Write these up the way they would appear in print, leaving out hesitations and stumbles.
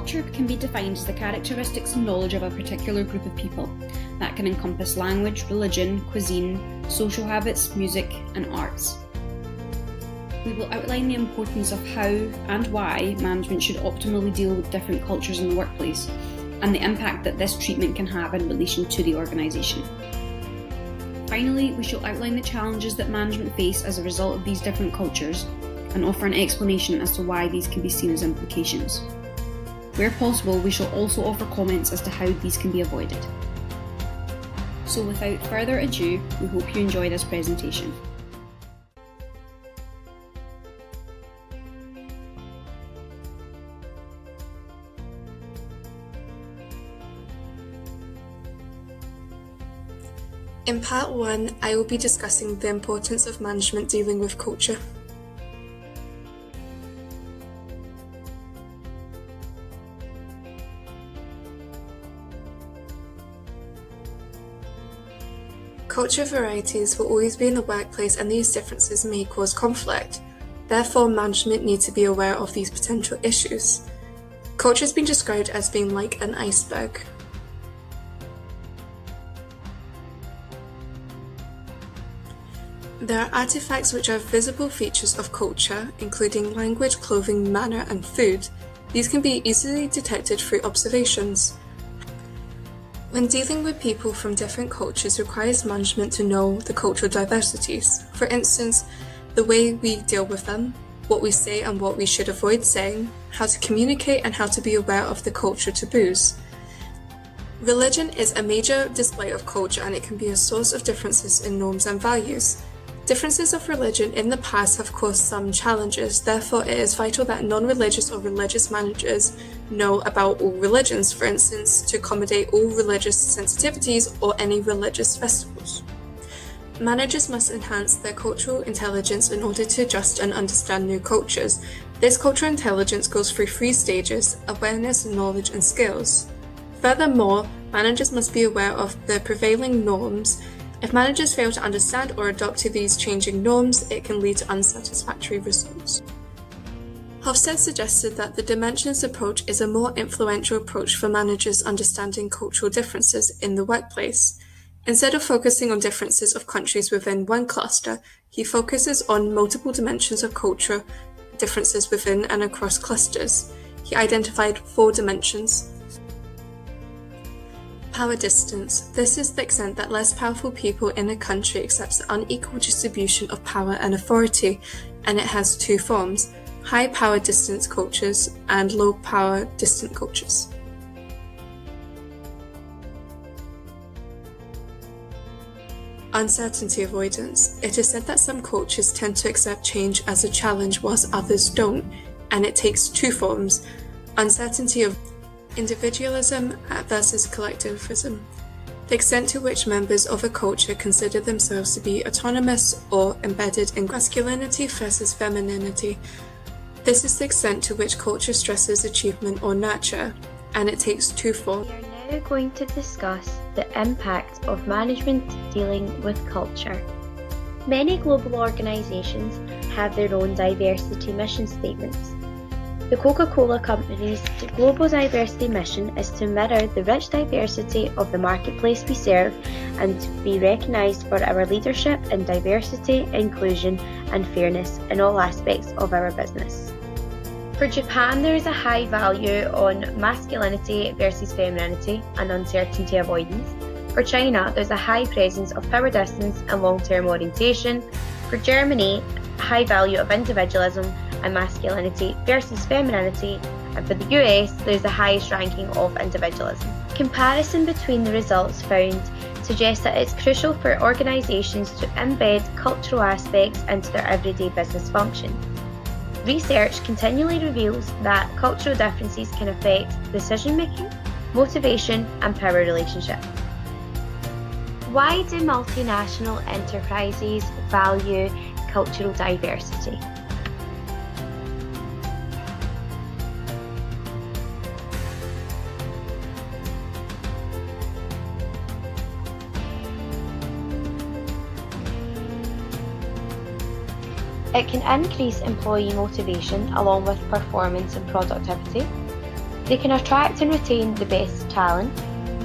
Culture can be defined as the characteristics and knowledge of a particular group of people. That can encompass language, religion, cuisine, social habits, music, and arts. We will outline the importance of how and why management should optimally deal with different cultures in the workplace, and the impact that this treatment can have in relation to the organisation. Finally, we shall outline the challenges that management face as a result of these different cultures, and offer an explanation as to why these can be seen as implications. Where possible, we shall also offer comments as to how these can be avoided. So without further ado, we hope you enjoy this presentation. In part 1, I will be discussing the importance of management dealing with culture. Culture varieties will always be in the workplace, and these differences may cause conflict. Therefore, management needs to be aware of these potential issues. Culture has been described as being like an iceberg. There are artifacts which are visible features of culture, including language, clothing, manner, and food. These can be easily detected through observations. When dealing with people from different cultures requires management to know the cultural diversities. For instance, the way we deal with them, what we say and what we should avoid saying, how to communicate, and how to be aware of the culture taboos. Religion is a major display of culture, and it can be a source of differences in norms and values. Differences of religion in the past have caused some challenges, therefore it is vital that non-religious or religious managers know about all religions, for instance, to accommodate all religious sensitivities or any religious festivals. Managers must enhance their cultural intelligence in order to adjust and understand new cultures. This cultural intelligence goes through 3 stages: awareness, knowledge, and skills. Furthermore, managers must be aware of the prevailing norms. If managers fail to understand or adopt to these changing norms, it can lead to unsatisfactory results. Hofstede suggested that the dimensions approach is a more influential approach for managers understanding cultural differences in the workplace. Instead of focusing on differences of countries within one cluster, he focuses on multiple dimensions of culture differences within and across clusters. He identified 4 dimensions. Power distance. This is the extent that less powerful people in a country accepts the unequal distribution of power and authority, and it has 2 forms: high power distance cultures and low power distant cultures. Uncertainty avoidance. It is said that some cultures tend to accept change as a challenge whilst others don't, and it takes 2 forms: uncertainty of individualism versus collectivism. The extent to which members of a culture consider themselves to be autonomous or embedded in masculinity versus femininity. This is the extent to which culture stresses achievement or nurture, and it takes 2 forms. We are now going to discuss the impact of management dealing with culture. Many global organisations have their own diversity mission statements. The Coca-Cola Company's global diversity mission is to mirror the rich diversity of the marketplace we serve and to be recognised for our leadership in diversity, inclusion and fairness in all aspects of our business. For Japan, there is a high value on masculinity versus femininity and uncertainty avoidance. For China, there's a high presence of power distance and long-term orientation. For Germany, a high value of individualism and masculinity versus femininity, and for the US, there's the highest ranking of individualism. Comparison between the results found suggests that it's crucial for organisations to embed cultural aspects into their everyday business function. Research continually reveals that cultural differences can affect decision-making, motivation, and power relationships. Why do multinational enterprises value cultural diversity? It can increase employee motivation along with performance and productivity. They can attract and retain the best talent.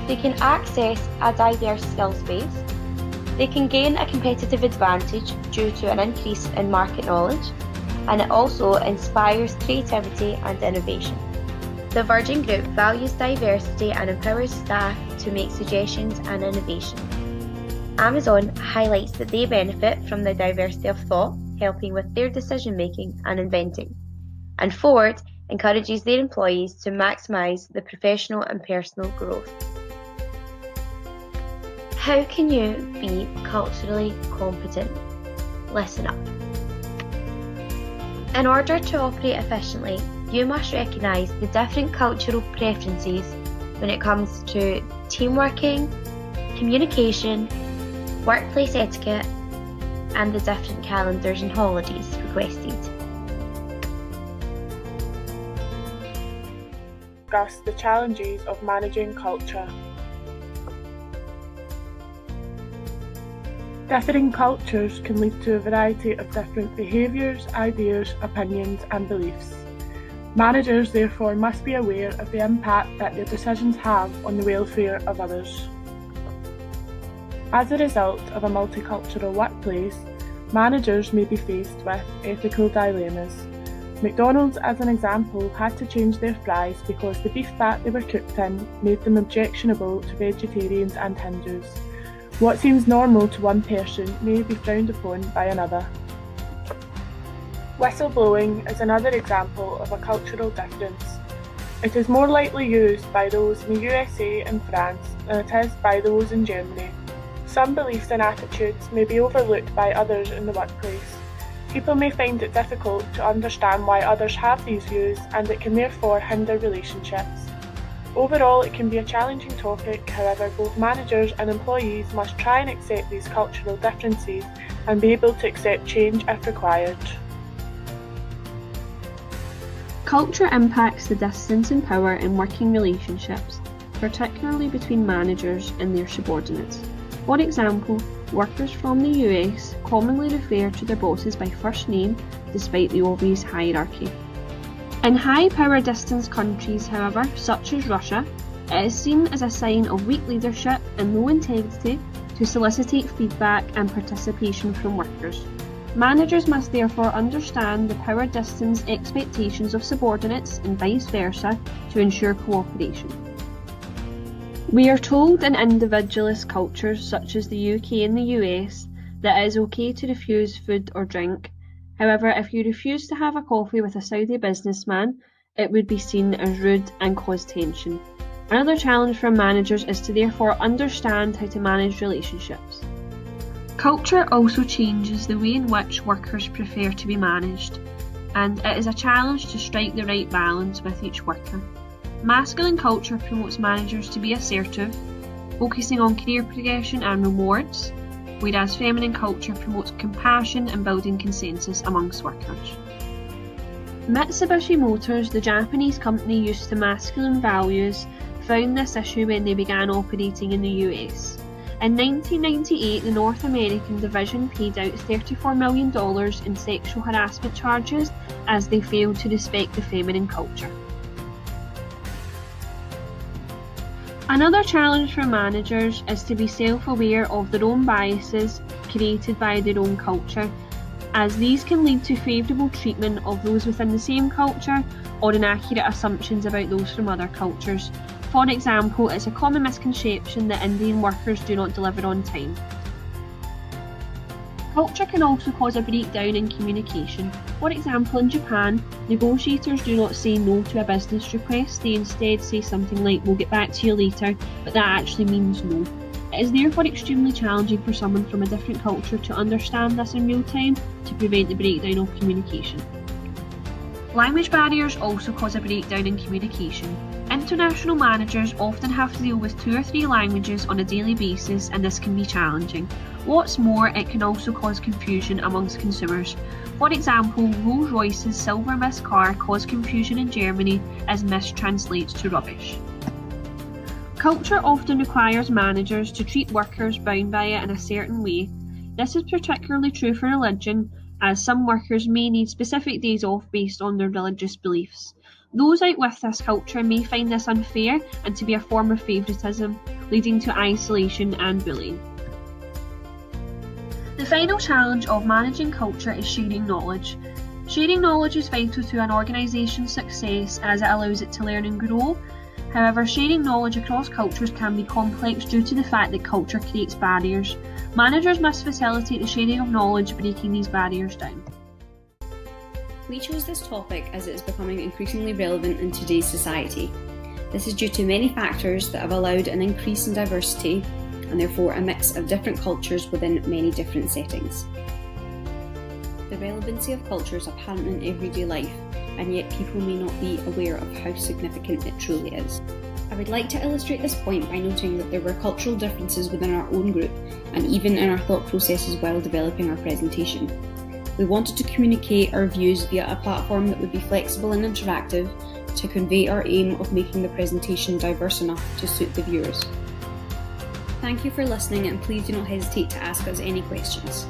They can access a diverse skills base. They can gain a competitive advantage due to an increase in market knowledge, and it also inspires creativity and innovation. The Virgin Group values diversity and empowers staff to make suggestions and innovation. Amazon highlights that they benefit from the diversity of thought, helping with their decision making and inventing. And Ford encourages their employees to maximise the professional and personal growth. How can you be culturally competent? Listen up. In order to operate efficiently, you must recognise the different cultural preferences when it comes to team working, communication, workplace etiquette, and the different calendars and holidays requested. Discuss the challenges of managing culture. Differing cultures can lead to a variety of different behaviours, ideas, opinions and beliefs. Managers therefore must be aware of the impact that their decisions have on the welfare of others. As a result of a multicultural workplace, managers may be faced with ethical dilemmas. McDonald's, as an example, had to change their fries because the beef fat they were cooked in made them objectionable to vegetarians and Hindus. What seems normal to one person may be frowned upon by another. Whistleblowing is another example of a cultural difference. It is more likely used by those in the USA and France than it is by those in Germany. Some beliefs and attitudes may be overlooked by others in the workplace. People may find it difficult to understand why others have these views, and it can therefore hinder relationships. Overall, it can be a challenging topic. However, both managers and employees must try and accept these cultural differences and be able to accept change if required. Culture impacts the distance in power in working relationships, particularly between managers and their subordinates. For example, workers from the US commonly refer to their bosses by first name despite the obvious hierarchy. In high power distance countries, however, such as Russia, it is seen as a sign of weak leadership and low integrity to solicit feedback and participation from workers. Managers must therefore understand the power distance expectations of subordinates and vice versa to ensure cooperation. We are told in individualist cultures such as the UK and the US that it is okay to refuse food or drink. However, if you refuse to have a coffee with a Saudi businessman, it would be seen as rude and cause tension. Another challenge for managers is to therefore understand how to manage relationships. Culture also changes the way in which workers prefer to be managed, and it is a challenge to strike the right balance with each worker. Masculine culture promotes managers to be assertive, focusing on career progression and rewards, whereas feminine culture promotes compassion and building consensus amongst workers. Mitsubishi Motors, the Japanese company used to masculine values, found this issue when they began operating in the US. In 1998, the North American division paid out $34 million in sexual harassment charges as they failed to respect the feminine culture. Another challenge for managers is to be self-aware of their own biases created by their own culture, as these can lead to favourable treatment of those within the same culture or inaccurate assumptions about those from other cultures. For example, it's a common misconception that Indian workers do not deliver on time. Culture can also cause a breakdown in communication. For example, in Japan, negotiators do not say no to a business request, they instead say something like, "We'll get back to you later," but that actually means no. It is therefore extremely challenging for someone from a different culture to understand this in real time to prevent the breakdown of communication. Language barriers also cause a breakdown in communication. International managers often have to deal with 2 or 3 languages on a daily basis, and this can be challenging. What's more, it can also cause confusion amongst consumers. For example, Rolls-Royce's Silver Mist car caused confusion in Germany as mist translates to rubbish. Culture often requires managers to treat workers bound by it in a certain way. This is particularly true for religion, as some workers may need specific days off based on their religious beliefs. Those out with this culture may find this unfair and to be a form of favouritism, leading to isolation and bullying. The final challenge of managing culture is sharing knowledge. Sharing knowledge is vital to an organisation's success as it allows it to learn and grow. However, sharing knowledge across cultures can be complex due to the fact that culture creates barriers. Managers must facilitate the sharing of knowledge, breaking these barriers down. We chose this topic as it is becoming increasingly relevant in today's society. This is due to many factors that have allowed an increase in diversity and therefore a mix of different cultures within many different settings. The relevancy of culture is apparent in everyday life, and yet people may not be aware of how significant it truly is. I would like to illustrate this point by noting that there were cultural differences within our own group and even in our thought processes while developing our presentation. We wanted to communicate our views via a platform that would be flexible and interactive to convey our aim of making the presentation diverse enough to suit the viewers. Thank you for listening, and please do not hesitate to ask us any questions.